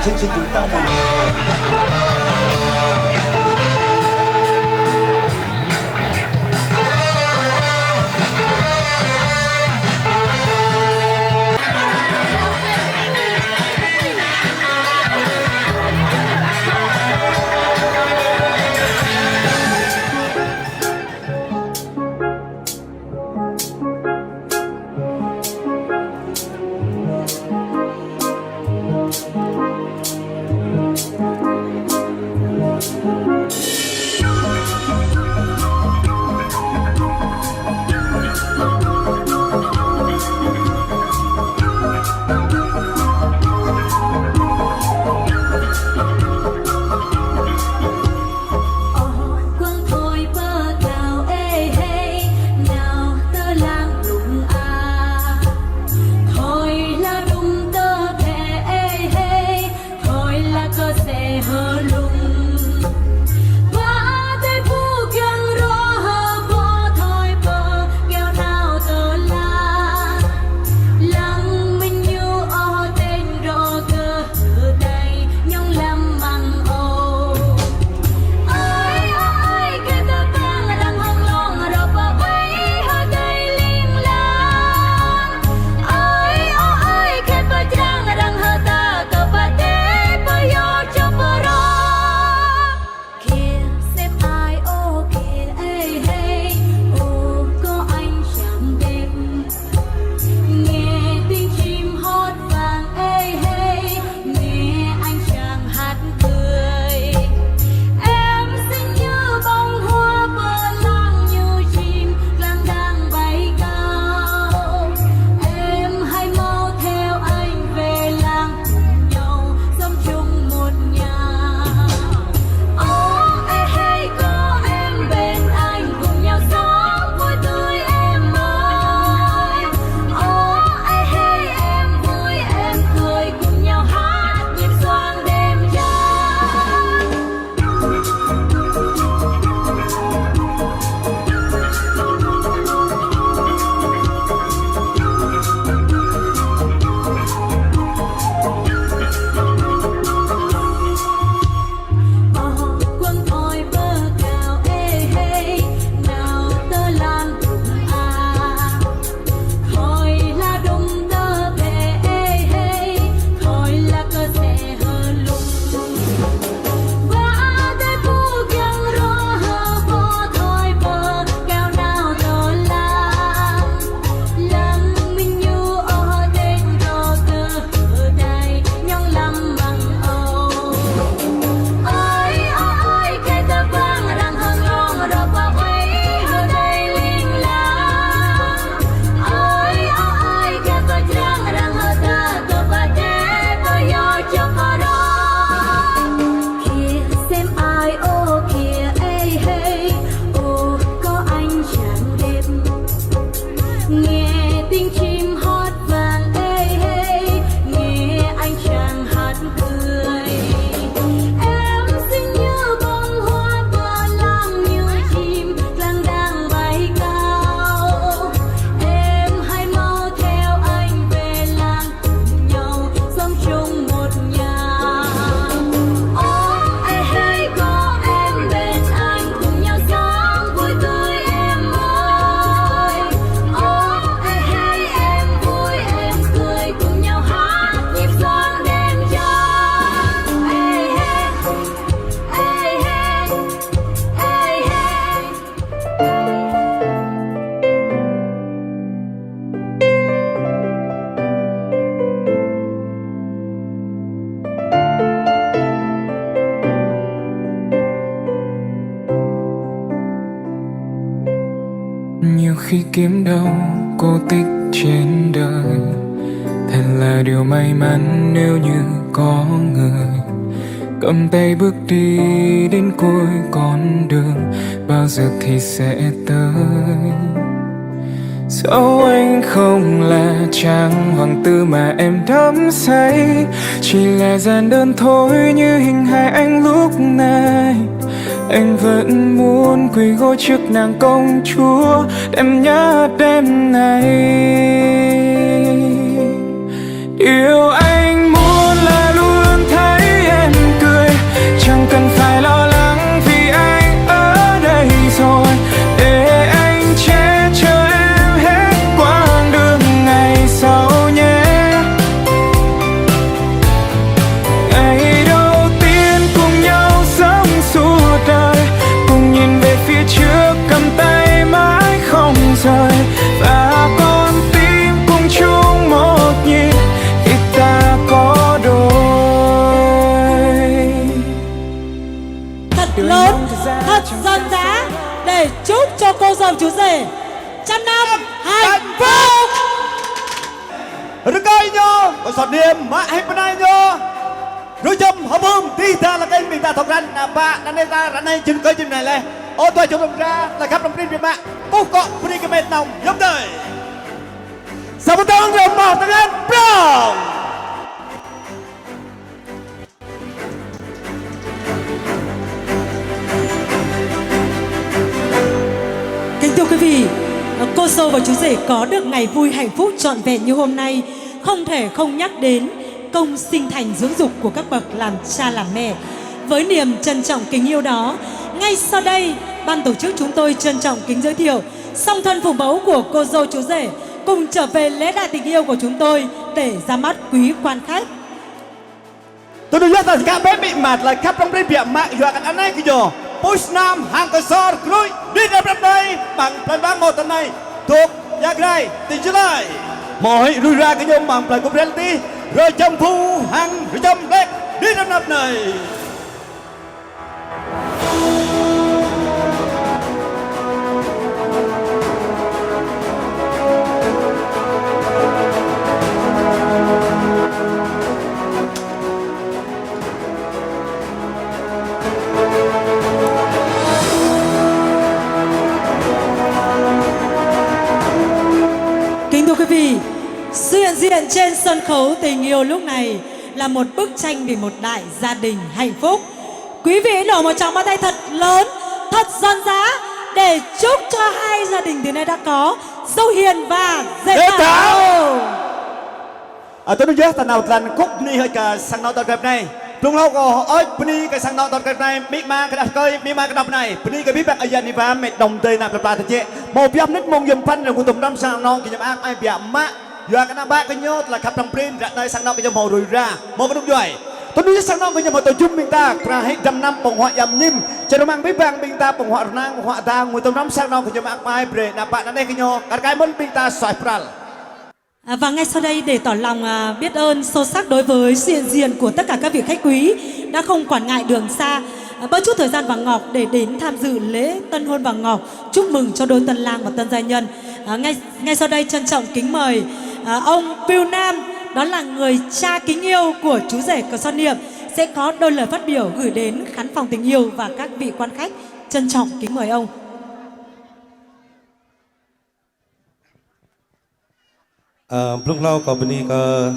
chương trình chúng ta này. Nhiều khi kiếm đâu cô tích trên đời, thật là điều may mắn nếu như có người cầm tay bước đi đến cuối con đường, bao giờ thì sẽ tới. Dẫu anh không là chàng hoàng tử mà em đắm say, chỉ là giản đơn thôi như hình hài anh lúc này. Anh vẫn muốn quỳ gối trước nàng công chúa em nhớ đêm này. Điều anh muốn là luôn thấy 100 năm hạnh phúc. Rồi coi nhô, có sọt niệm mà hay bên này nhô. Rồi chấm hợp hương thì ta là cái mình ta thọc ranh bà đang đây ta ranh này chân coi chân này lên. Ô tôi chụp ra là khắp đồng tin Việt Nam. Bố cọ bữa cái mệt nòng giống đời. Sao một tông rồi một tầng lên Brown. Kính thưa quý vị, cô dâu và chú rể có được ngày vui hạnh phúc trọn vẹn như hôm nay, không thể không nhắc đến công sinh thành dưỡng dục của các bậc làm cha làm mẹ. Với niềm trân trọng kính yêu đó, ngay sau đây, ban tổ chức chúng tôi trân trọng kính giới thiệu song thân phụ mẫu của cô dâu chú rể cùng trở về lễ đại tình yêu của chúng tôi để ra mắt quý quan khách. Tôi nói là các bé bị mệt là khắp trong Việt Nam dọa các anh ấy kìa. Push Nam hàng cơ sở cối đi ra bên đây bằng plan vang một tuần này thuộc gia grai tỉnh Gia Lai. Mọi rui ra cái nhóm bằng plan của reality rồi chăm phu hàng rồi chăm đẹp đi ra nắp này. Quý vị, sự hiện diện trên sân khấu tình yêu lúc này là một bức tranh về một đại gia đình hạnh phúc. Quý vị nổ một tràng pháo tay thật lớn, thật giòn giá để chúc cho hai gia đình từ nay đã có dâu hiền và rể thảo. Tôi nói với nào là khúc ni hơi cả sang nọ tọt kẹp này. Lúc lâu có ơi Puni cái sang nọ tọt kẹp này mỹ ma cái đặt coi mỹ ma cái đọc này Puni cái biết bạc ở ni và mẹ đồng tây nạp là thật chế một giam nít mông dầm phân rồi của tụm năm sang nọ cái nhầm ác ai bịa mạ giờ cái nào bác cái nhốt là khắp trong prin ra đây sang nọ cái nhầm màu rồi ra một cái đúng rồi. Tôi nói sang nọ cái nhầm màu tổ chung mình ta ra hết trăm năm bồng họa yam nhim cho nó mang biết vàng mình ta bồng họa nang họa ta ngồi tụm năm sang nọ cái nhầm ác ai bre nạp bạn ở đây cái nhô cái môn mình ta xoài pral. Và ngay sau đây để tỏ lòng biết ơn sâu sắc đối với sự hiện diện của tất cả các vị khách quý đã không quản ngại đường xa, bớt chút thời gian vàng ngọc để đến tham dự lễ tân hôn vàng ngọc, chúc mừng cho đôi tân lang và tân gia nhân. Ngay sau đây trân trọng kính mời ông Piu Nam, đó là người cha kính yêu của chú rể Cờ Son Niệm, sẽ có đôi lời phát biểu gửi đến khán phòng tình yêu và các vị quan khách. Trân trọng kính mời ông. Lúc lâu có bên này có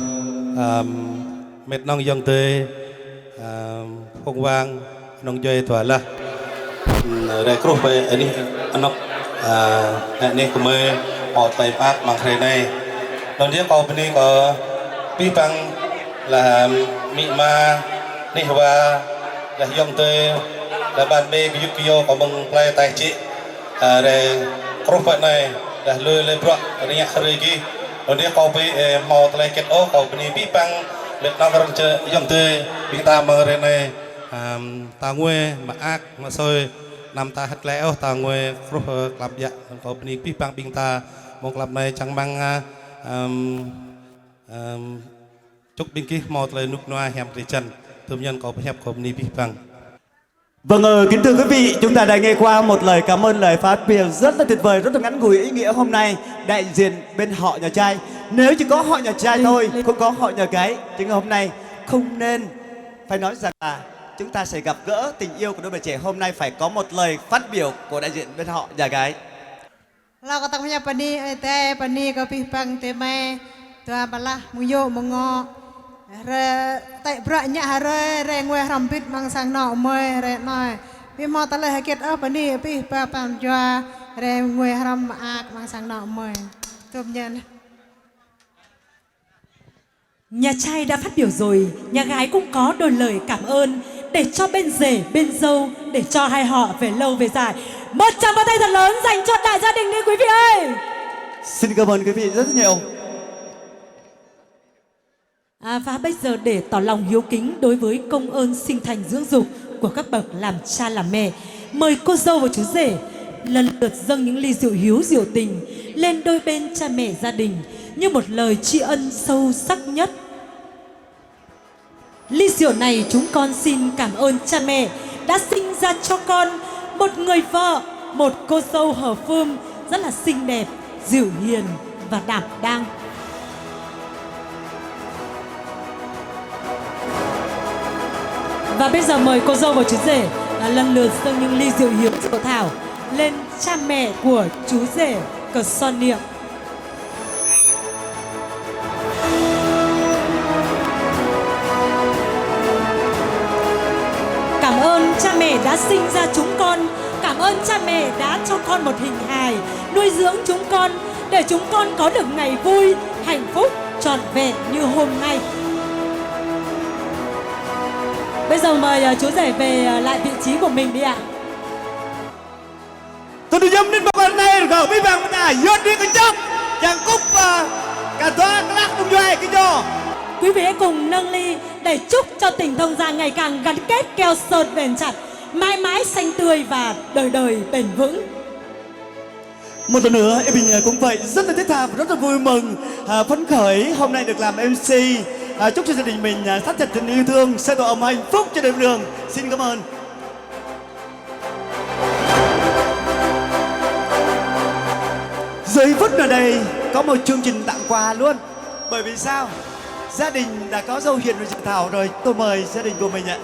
mệt nong dân tê phong vang nong chơi thoải là đại cướp về anh này cũng mới họ tay bác bằng thế này đầu tiên có bên này có pi băng là mỹ ma này và là dân tê là bạn bè của Yukio có bằng play tay chị để cướp về này là lười lười bọt để nhặt khơi kia. Rồi dia kau be mau telai ket o kau beni bipang let nagar je yang te bita mengerene tangwe maak masoi nam ta hat leo tangwe kruh klap ya kau beni bipang bingta mong klap này chẳng mang chúc binh kí mau telai nuk noa hem tri chân thum nhân kau hep kau beni bipang. Vâng, kính thưa quý vị, chúng ta đã nghe qua một lời cảm ơn, lời phát biểu rất là tuyệt vời, rất là ngắn ngủi ý nghĩa hôm nay đại diện bên họ nhà trai. Nếu chỉ có họ nhà trai thôi, không có họ nhà gái, thì ngày hôm nay không nên phải nói rằng là chúng ta sẽ gặp gỡ tình yêu của đôi bạn trẻ. Hôm nay phải có một lời phát biểu của đại diện bên họ nhà gái.เราก็ต้องพยายามปนีแต่ปนีก็พิพังเตแม่ตัวบลามุโยมงอเรแต่ประหยัดเรแรงเวรำพิษมังสังนอเมยเรน้อยพี่มอตะเลยให้เกิดปนีพี่ปะปังจัวแรงเวรำอากมังสังนอเมยตัวเย็น Nhà trai đã phát biểu rồi, nhà gái cũng có đôi lời cảm ơn để cho bên rể, bên dâu, để cho hai họ về lâu về dài. Một tràng pháo tay thật lớn dành cho đại gia đình đi quý vị ơi. Xin cảm ơn quý vị rất nhiều. Và bây giờ để tỏ lòng hiếu kính đối với công ơn sinh thành dưỡng dục của các bậc làm cha làm mẹ, mời cô dâu và chú rể lần lượt dâng những ly rượu hiếu rượu tình lên đôi bên cha mẹ gia đình như một lời tri ân sâu sắc nhất. Ly rượu này chúng con xin cảm ơn cha mẹ đã sinh ra cho con một người vợ, một cô dâu hở phương rất là xinh đẹp, dịu hiền và đảm đang. Và bây giờ mời cô dâu và chú rể lần lượt dâng những ly rượu hiếm rượu thảo lên cha mẹ của chú rể cờ son niệm. Cảm ơn cha mẹ đã sinh ra chúng con. Cảm ơn cha mẹ đã cho con một hình hài, nuôi dưỡng chúng con để chúng con có được ngày vui, hạnh phúc, trọn vẹn như hôm nay. Bây giờ mời chú rể về lại vị trí của mình đi ạ. Tôi đi dâm đến một này rồi biết bằng là yết đi cái chốc chẳng cúc cả toa cái lắc cùng doài cái cho. Quý vị hãy cùng nâng ly để chúc cho tình thông gia ngày càng gắn kết, keo sơn bền chặt, mãi mãi xanh tươi và đời đời bền vững. Một lần nữa em Bình cũng vậy, rất là thiết tha và rất là vui mừng, phấn khởi hôm nay được làm MC. Chúc cho gia đình mình thắt chặt tình yêu thương, sẽ tổ ấm hạnh phúc cho đời đường. Xin cảm ơn. Giây phút ở đây có một chương trình tặng quà luôn. Bởi vì sao? Gia đình đã có dâu hiền và rượu thảo rồi. Tôi mời gia đình của mình ạ.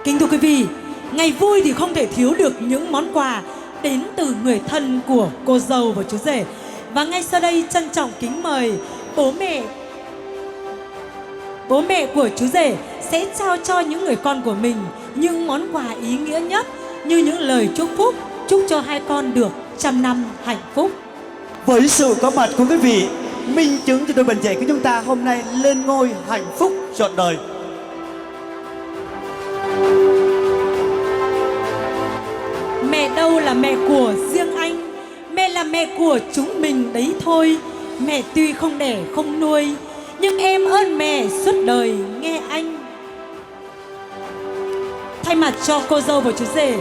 Kính thưa quý vị, ngày vui thì không thể thiếu được những món quà đến từ người thân của cô dâu và chú rể. Và ngay sau đây trân trọng kính mời bố mẹ của chú rể sẽ trao cho những người con của mình những món quà ý nghĩa nhất, như những lời chúc phúc, chúc cho hai con được trăm năm hạnh phúc. Với sự có mặt của quý vị, minh chứng cho đôi bạn trẻ của chúng ta hôm nay lên ngôi hạnh phúc trọn đời. Mẹ đâu là mẹ của riêng anh, mẹ là mẹ của chúng mình đấy thôi. Mẹ tuy không đẻ không nuôi, nhưng em ơn mẹ suốt đời nghe anh. Thay mặt cho cô dâu và chú rể,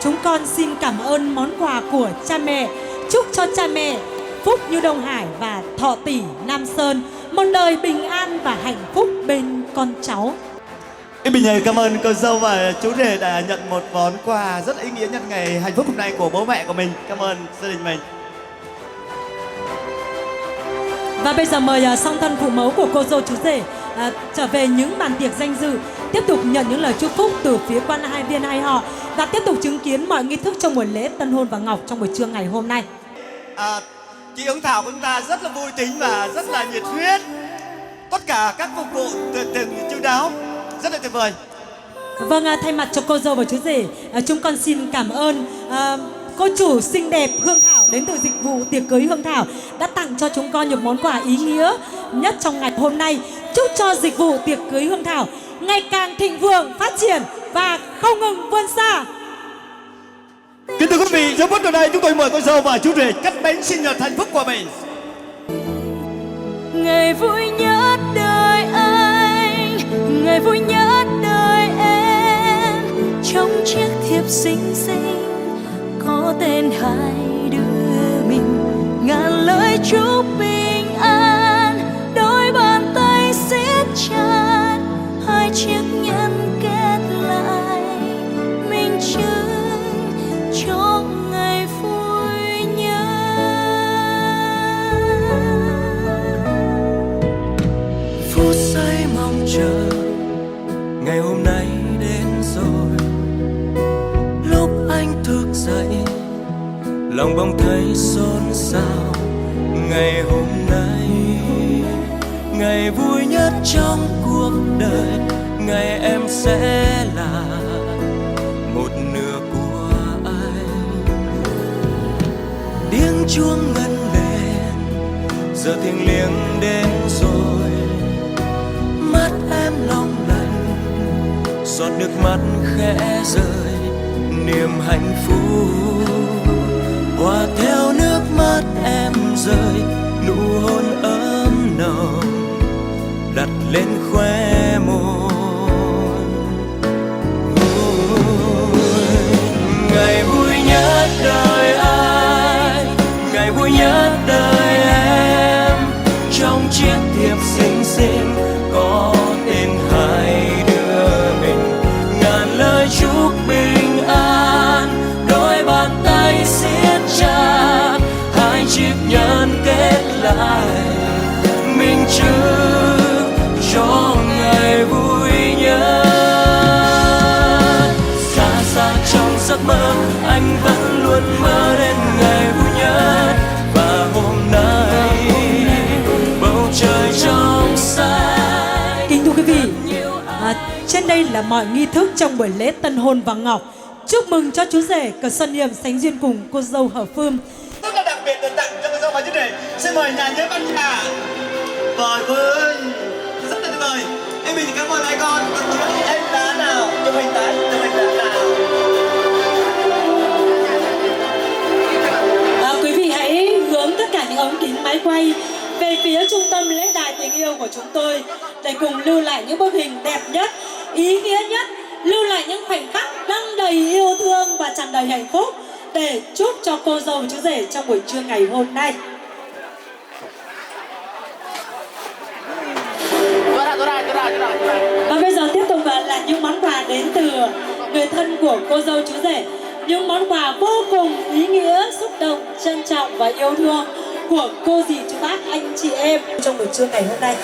chúng con xin cảm ơn món quà của cha mẹ. Chúc cho cha mẹ phúc như Đông Hải và thọ tỷ Nam Sơn, một đời bình an và hạnh phúc bên con cháu. Em Bình cảm ơn cô dâu và chú rể đã nhận một món quà rất là ý nghĩa nhân ngày hạnh phúc hôm nay của bố mẹ của mình. Cảm ơn gia đình mình. Và bây giờ mời song thân phụ mẫu của cô dâu chú rể trở về những bàn tiệc danh dự, tiếp tục nhận những lời chúc phúc từ phía quan hai viên hai họ và tiếp tục chứng kiến mọi nghi thức trong buổi lễ tân hôn vàng ngọc trong buổi trưa ngày hôm nay. Chị Hương Thảo của chúng ta rất là vui tính và rất là nhiệt huyết. Tất cả các phục vụ từng chu đáo rất là tuyệt vời. Vâng, thay mặt cho cô dâu và chú rể, chúng con xin cảm ơn cô chủ xinh đẹp Hương Thảo đến từ dịch vụ tiệc cưới Hương Thảo đã tặng cho chúng con những món quà ý nghĩa nhất trong ngày hôm nay. Chúc cho dịch vụ tiệc cưới Hương Thảo ngày càng thịnh vượng, phát triển và không ngừng vươn xa. Kính thưa quý vị, giờ phút ở đây chúng tôi mời cô dâu và chú rể cắt bánh sinh nhật hạnh phúc của mình. Ngày vui nhất đời anh, ngày vui nhất đời em, trong chiếc thiệp xinh xinh có tên hai đứa mình, ngàn lời chúc bình an, đôi bàn tay siết chặt, hai chiếc nhẫn kết lại, minh chứng cho ngày vui nhất. Phút giây mong chờ ngày hôm nay đến rồi, lúc anh thức dậy lòng bỗng thấy xôn xao. Ngày hôm nay ngày vui nhất trong cuộc đời, ngày em sẽ là một nửa của anh. Tiếng chuông ngân lên, giờ thiêng liêng đến rồi, mắt em long lanh, giọt nước mắt khẽ rơi, niềm hạnh phúc hòa theo nước mắt em rơi, nụ hôn ấm nồng đặt lên khóe môi. Ngày vui nhất đời anh, ngày vui nhất đời em, trong chiếc thiệp xinh xinh có tên hai đứa mình, ngàn lời chúc bình an, đôi bàn tay siết chặt, hai đây là mọi nghi thức trong buổi lễ tân hôn vàng ngọc. Chúc mừng cho chú rể Cờ Xuân Niệm sánh duyên cùng cô dâu Hợp Phương. Rất là đặc biệt được tặng cho cô dâu và chú rể. Xin mời nhà nhếp ăn nhà. Vời cô ơi, rất là tuyệt vời. Em mình cảm ơn hai con. Em đá nào, chụp hình đá nào. Quý vị hãy hướng tất cả những ống kính máy quay về phía trung tâm lễ đài tình yêu của chúng tôi để cùng lưu lại những bức hình đẹp nhất, ý nghĩa nhất, lưu lại những khoảnh khắc đong đầy yêu thương và tràn đầy hạnh phúc để chúc cho cô dâu chú rể trong buổi trưa ngày hôm nay. Và bây giờ tiếp tục là những món quà đến từ người thân của cô dâu chú rể. Những món quà vô cùng ý nghĩa, xúc động, trân trọng và yêu thương của cô dì chú bác, anh chị em trong buổi trưa ngày hôm nay.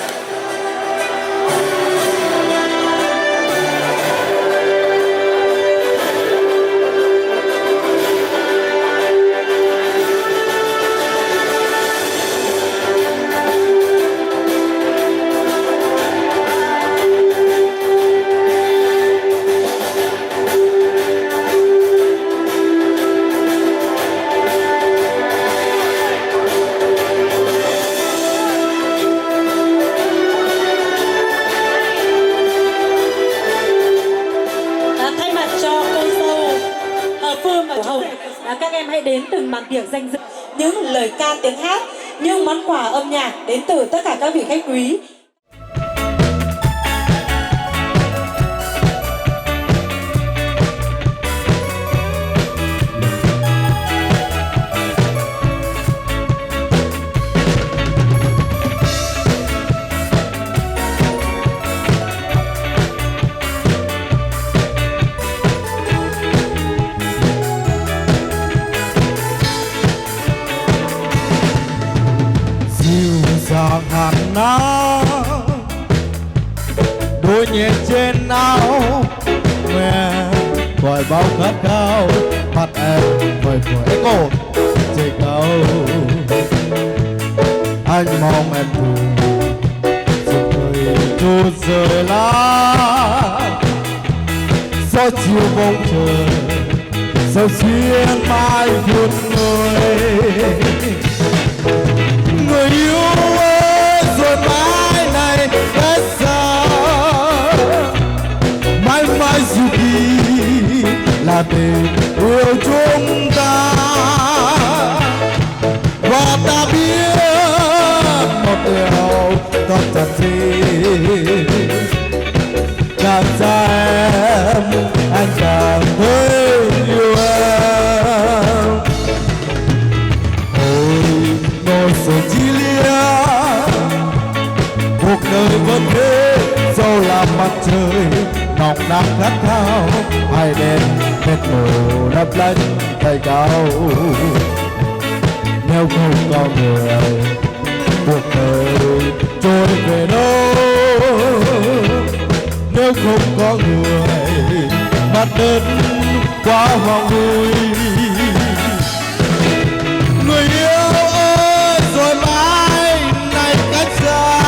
Các em hãy đến từng màn tiệc danh dự, những lời ca tiếng hát, những món quà âm nhạc đến từ tất cả các vị khách quý. Hạt nắng đôi nhẹ trên áo mẹ gọi bao khát khao mặt em vời vợi cổ trên cầu anh mong em buồn rồi chút rời lá gió chiều bóng trời sầu xuyên mai buồn người yêu ơi rồi mãi này đã xa mãi mãi dù đi là tình yêu chúng ta và ta biết một điều thật thật gì càng xa em anh càng thấy yêu em ngồi rồi chi lia cuộc đời vẫn thế dẫu là mặt trời nóng nắng khát khao hai đêm mệt mỏi lấp lánh tay cao nếu không có người cuộc đời trôi về đâu nếu không có người mặt đất quá hoang vui người yêu ơi rồi mãi này cách xa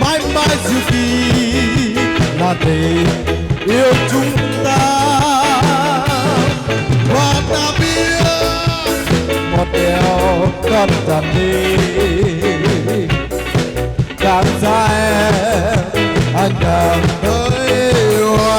mãi mãi dù đi là tình yêu chúng ta và ta biết một điều thật thật đi càng xa em anh càng thấy yêu em.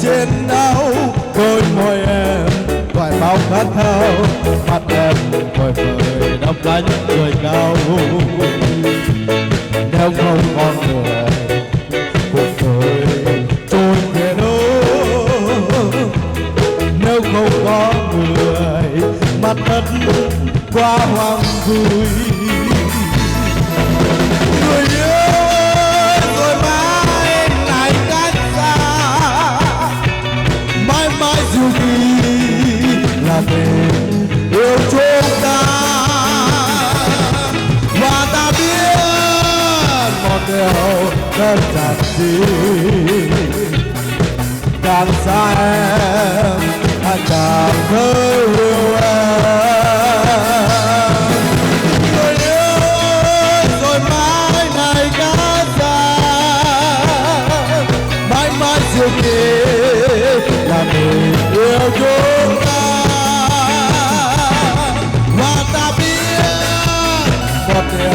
Trên áo đôi môi em gọi bao khát khao mặt em vời vợi đắm lánh cười cao nếu không còn người cuộc đời trôi về đâu nếu không có người mặt đất quá hoang vui đơn giản gì. Càng xa em anh càng thơ yêu em. Người yêu ơi rồi mãi này đã xa, mãi mãi riêng đi là mình yêu chúng ta. Và ta biết một điều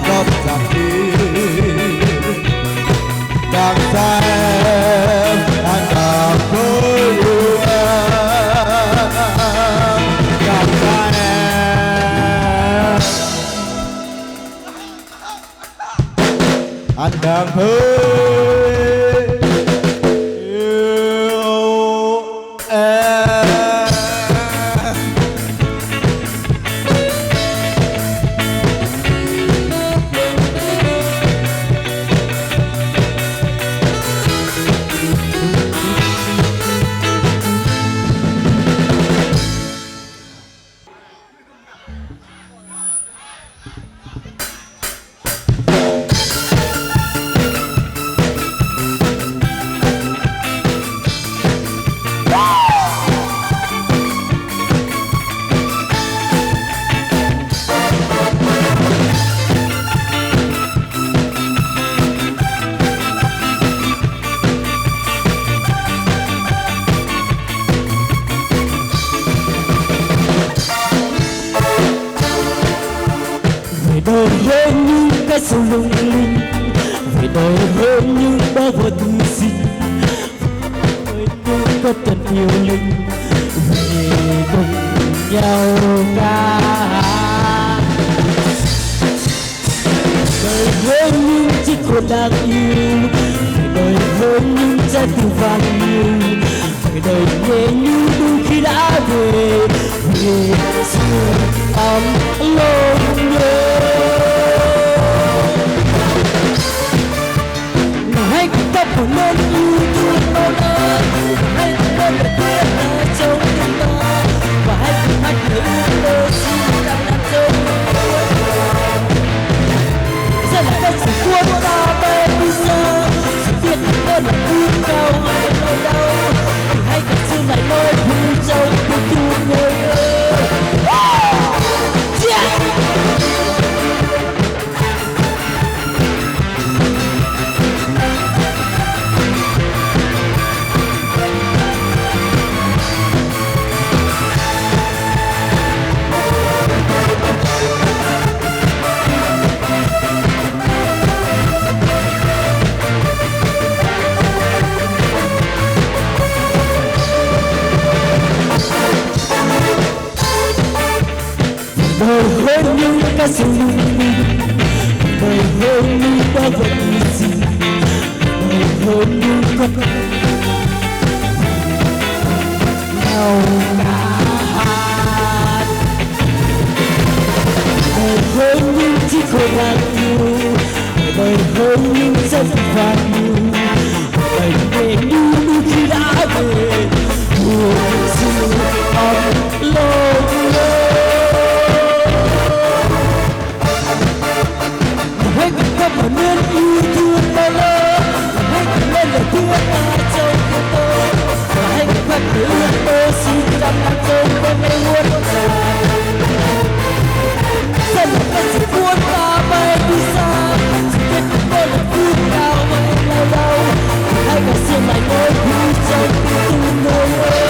không giảm đi, càng xa em anh càng thôi yêu em. Càng xa em anh càng thôi yêu em. đời hơn những cái sầu lung linh, về đời hơn những bó vật sinh, đời những có tình yêu linh, về cùng nhau ca. Đời hơn những chiếc hôn đang yêu, về đời hơn những trái tim vang yêu, về đời nhẹ như đôi khi đã về, về xưa ấm lòng nhớ. Hãy ta cùng nên yêu thương bao la, hãy ta được biết ở trong tim ta, và hãy cùng hát lời ước mơ xin đang làm trong giờ là cái sự cuốn ta bay đi xa, sự biết ơn là vui cao hay lâu đau, thì hãy thật sự lại nói vui trong cuộc thương người ơi. Đời hơn những cái sự lung linh, đời hơn những bó vật sinh, đời hơn những con nhau ca hát, đời hơn những chiếc hôn đang yêu, đời hơn những giấc vàng yêu, đời về như đôi khi đã về, buồn sự ấm lòng nhớ. Hãy cùng ta mở nên yêu thương bao la, hãy cùng lên lời tiếng ta trong tim tôi, và hãy cùng hát lời ước mơ xin rằng làm trong đêm nay muôn vàn. Sẽ là cái sự cuốn ta bay đi xa, chỉ biết chúng tôi là vui cao hay lâu đau, hãy ngày xưa lại nói vui trong tim người ơi.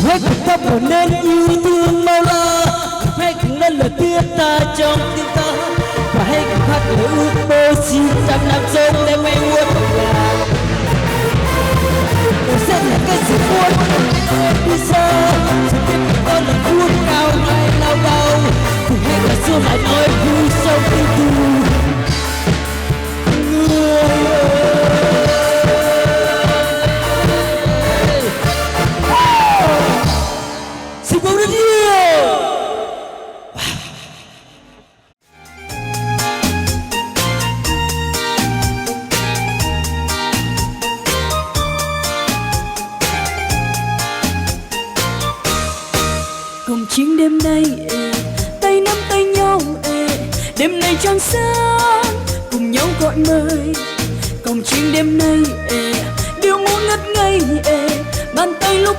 Hãy cùng ta mở nên yêu thương bao la, hãy cùng lên lời tiếng ta trong tim ta, và hãy cùng hát lời ước mơ xin rằng làm trong đêm nay muôn vàn. Tôi sẽ là cái sự cuốn đi xa, chỉ biết chúng tôi là vui cao hay lâu đau, thì hãy ngày xưa lại nói vui trong tim người ơi. Xin bố rất nhiều. Cùng chuyến đêm nay tay nắm tay nhau đêm nay trăng sáng cùng nhau gọi mời. Cổng chiêng đêm nay điệu múa ngất ngây bàn tay lúc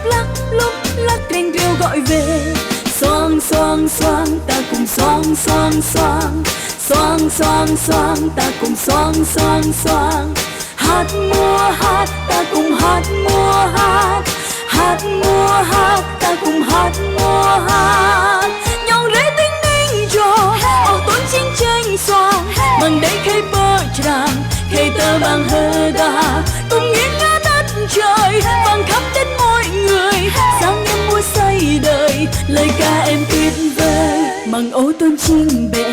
lắc reng rêu gọi về. Xoang xoang xoang ta cùng xoang xoang xoang, xoang xoang xoang ta cùng xoang xoang xoang. Hát múa hát ta cùng hát múa hát, hát múa hát ta cùng hát múa hát. Nhau rẽ tinh ninh cho tuổi chiến tranh xoang, bằng đây khay bơ tràng khay tơ bằng hơ đà. Cùng nghiêng ngã đất trời vang khắp đến mọi người, sáng em mua say đời lời ca em tuyệt vời. Mang ô tôn chinh bệ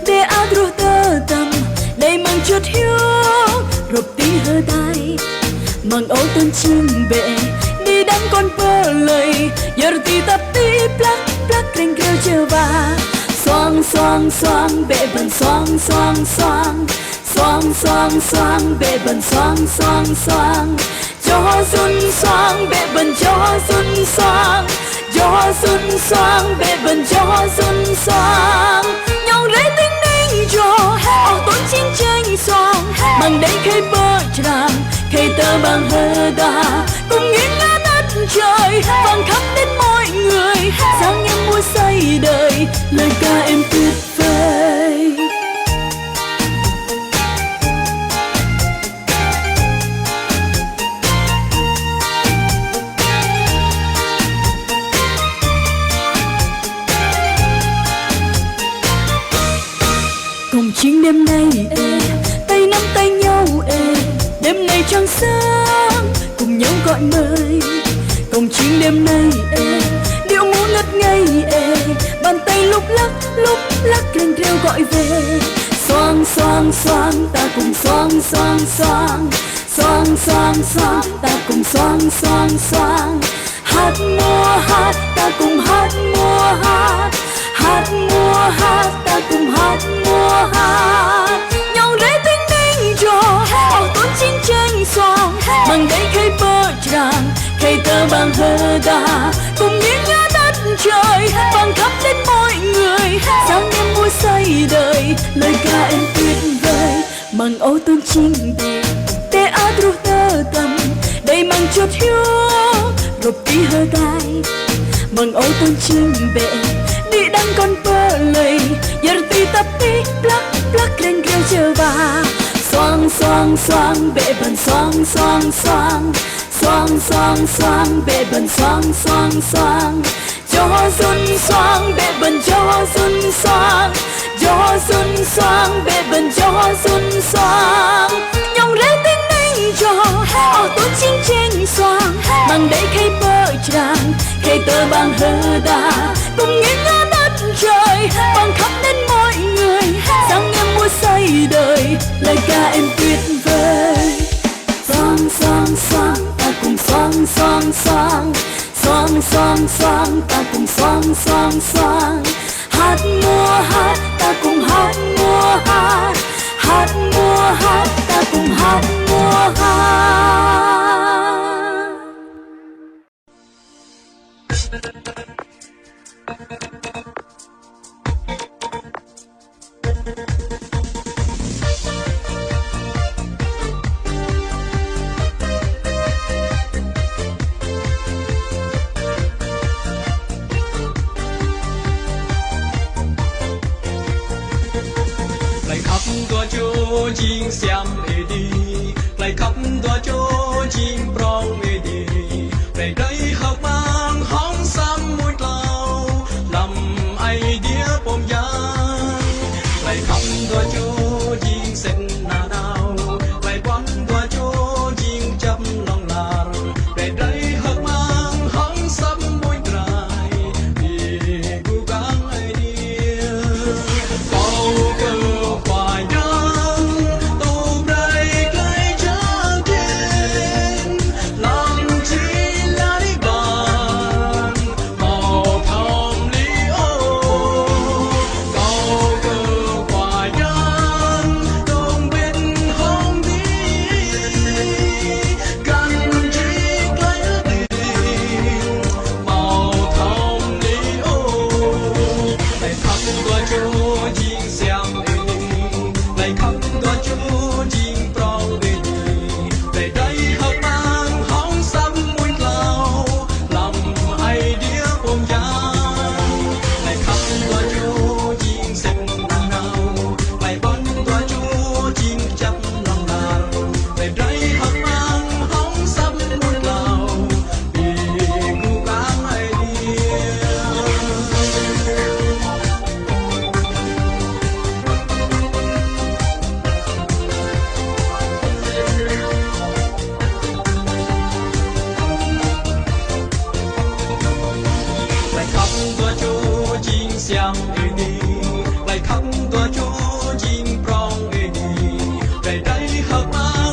để áo ru tơ tầm đầy mang chút hiếu rộp tí hơ tay. Mang ô tôn chinh bệ đi đánh con bơ lời giờ tí tập tí plak reng rêu chờ và. Xoang xoang xoang bệ bần xoang xoang xoang, xoang xoang xoang bệ bần xoang xoang xoang. Gió xuân xoang bệ bần gió xuân xoang, gió xuân xoang bệ bần gió xuân xoang. Nhau rẽ tinh ninh cho tuổi chiến tranh xoang, bằng đây khay bơ tràng khay tơ bằng hơ đà. Cùng nghiêng ngã đất trời vang khắp đến mọi người, sáng em mua say đời lời ca em tuyệt vời. Cổng chiêng đêm nay tay nắm tay nhau đêm nay trăng sáng cùng nhau gọi mời. Cổng chiêng đêm nay điệu múa ngất ngây bàn tay lúc lắc reng rêu gọi về. Xoang xoang xoang ta cùng xoang xoang xoang, xoang xoang xoang ta cùng xoang xoang xoang. Hát múa hát ta cùng hát múa hát, hát múa hát ta cùng hát múa hát. Nhau rẽ tinh ninh cho tuổi chiến tranh xoang, bằng đây khay bơ tràng khay tơ bằng hơ đà. Cùng nghiêng ngã đất trời vang khắp đến mọi người, sáng em mua say đời lời ca em tuyệt vời. Mang ô tôn chinh bệ để áo ru tơ tầm đầy mang chút hiếu rộp tí hơ tay. Mang ô tôn chinh bệ đi đánh con bơ lời giờ tí tập tí plak reng rêu chờ và. Xoang xoang xoang bệ bần xoang xoang xoang, xoang xoang xoang bệ bần xoang xoang xoang. Gió xuân xoang bệ bần gió xuân xoang, gió xuân xoang bệ bần gió xuân xoang. Nhau rẽ tinh ninh cho tuổi chiến tranh xoang, bằng đây khay bơ tràng khay tơ bằng hơ đà. Cùng nghiêng ngã đất trời vang khắp đến mọi người, sáng em mua say đời lời ca em tuyệt vời. Xoang xoang xoang ta cùng xoang xoang xoang, xoang xoang xoang ta cùng xoang xoang xoang. Hát múa hát ta cùng hát múa hát, hát múa hát ta cùng hát múa hát. Tua cho chim xem đi, lại khắp tua cho chim prong đi, lại đây học mang hóng xăm môi clau, làm ai đĩa bom giang, lại khắp tua cho chim sen na đau, lại quăng tua cho chim chấp lòng làng, lại đây học mang hóng xăm môi trai, vì cố gắng ai đĩa, câu câu phải nhớ. Hãy subscribe cho kênh Ghiền Mì Gõ để không bỏ lỡ hợp mang